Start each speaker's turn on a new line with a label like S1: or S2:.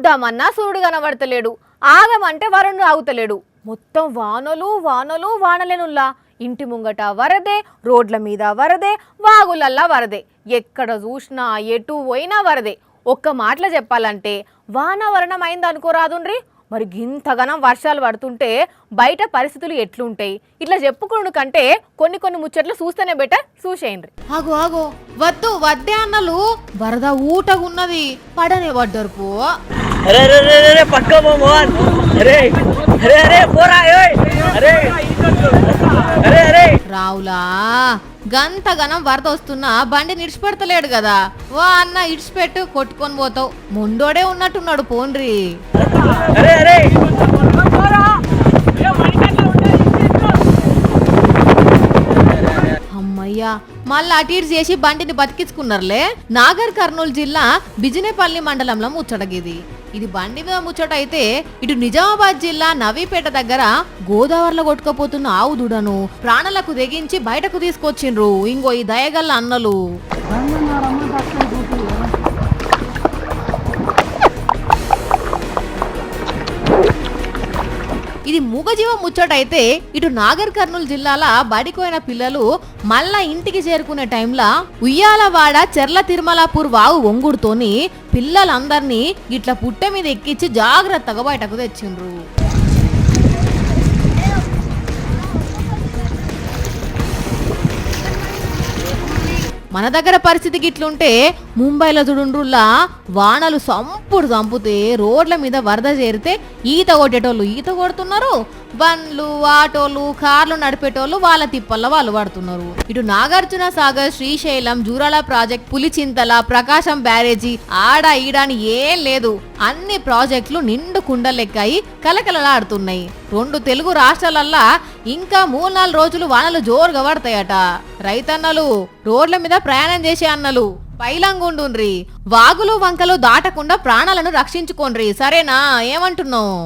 S1: చూద్దామన్నా సూర్యుడు కనబడతలేడు, ఆగమంటే వరుణుడు ఆగుతలేడు. మొత్తం వానలు వానలు వానలేనుల్లా. ఇంటి ముంగట వరదే, రోడ్ల మీద వరదే, వాగులల్లా వరదే. ఎక్కడ చూసినా ఎటు పోయినా వరదే. ఒక్క మాటలో చెప్పాలంటే వానవరణం అయింది అనుకోరాదుండ్రి. మరి గింతగనం వర్షాలు పడుతుంటే బయట పరిస్థితులు ఎట్లుంటాయి? ఇట్లా చెప్పుకున్నాడు కంటే కొన్ని కొన్ని ముచ్చట్లు చూస్తేనే బెటర్, చూసేయండి. ఆగో ఆగో వద్దు వద్దే అన్నలు, వరద ఊటగున్నది, పడనే పడ్డారు పో. రావులా గంతగనం వరద వస్తున్నా బండి నిడిచిపెడతలేడు కదా. వా అన్న ఇడిచిపెట్టు, కొట్టుకొని పోతావు. ముండోడే ఉన్నట్టున్నాడు పోన్రి. అమ్మయ్యా, మళ్ళీ అటు ఇటు చేసి బండిని బతికించుకున్నారులే. నాగర్ కర్నూలు జిల్లా బిజినేపల్లి మండలంలో ముచ్చటగిది. ఇది బండి మీద ముచ్చట అయితే, ఇటు నిజామాబాద్ జిల్లా నవీపేట దగ్గర గోదావరిలో కొట్టుకుపోతున్న ఆవు దూడను ప్రాణాలకు తెగించి బయటకు తీసుకొచ్చిండ్రు ఇంకో ఈ దయగల్ల అన్నలు. ఇది మూగజీవ ముచ్చటైతే, ఇటు నాగర్ కర్నూలు జిల్లాల బడికోయిన పిల్లలు మళ్ళా ఇంటికి చేరుకునే టైంలా ఉయ్యాలవాడ చెర్ల తిరుమలాపూర్ వాగు ఒంగుడుతోని పిల్లలందరినీ ఇట్లా పుట్టె మీద ఎక్కించి జాగ్రత్తగా బయటకు తెచ్చిండ్రు. మన దగ్గర పరిస్థితి గిట్లుంటే ముంబైలో చూడుండ్రుల్లా వానలు సంపుడు చంపుతే రోడ్ల మీద వరద చేరితే ఈత కొట్టేటోళ్ళు ఈత కొడుతున్నారు, బండ్లు ఆటోలు కార్లు నడిపేటోళ్ళు వాళ్ళ తిప్పల్లో వాళ్ళు పడుతున్నారు. ఇటు నాగార్జున సాగర్, శ్రీశైలం, జూరాల ప్రాజెక్ట్, పులిచింతల, ప్రకాశం బ్యారేజీ ఆడ ఈడాని ఏం లేదు, అన్ని ప్రాజెక్టులు నిండు కుండలెక్కాయి కలకలలాడుతున్నాయి. 2 తెలుగు రాష్ట్రాలల్లా ఇంకా 3-4 రోజులు వానలు జోరుగా పడతాయట. రైతన్నలు, రోడ్ల మీద ప్రయాణం చేసే అన్నలు పైలంగుండుండ్రి. వాగులు వంకలు దాటకుండా ప్రాణాలను రక్షించుకోండ్రి, సరేనా? ఏమంటున్నావు?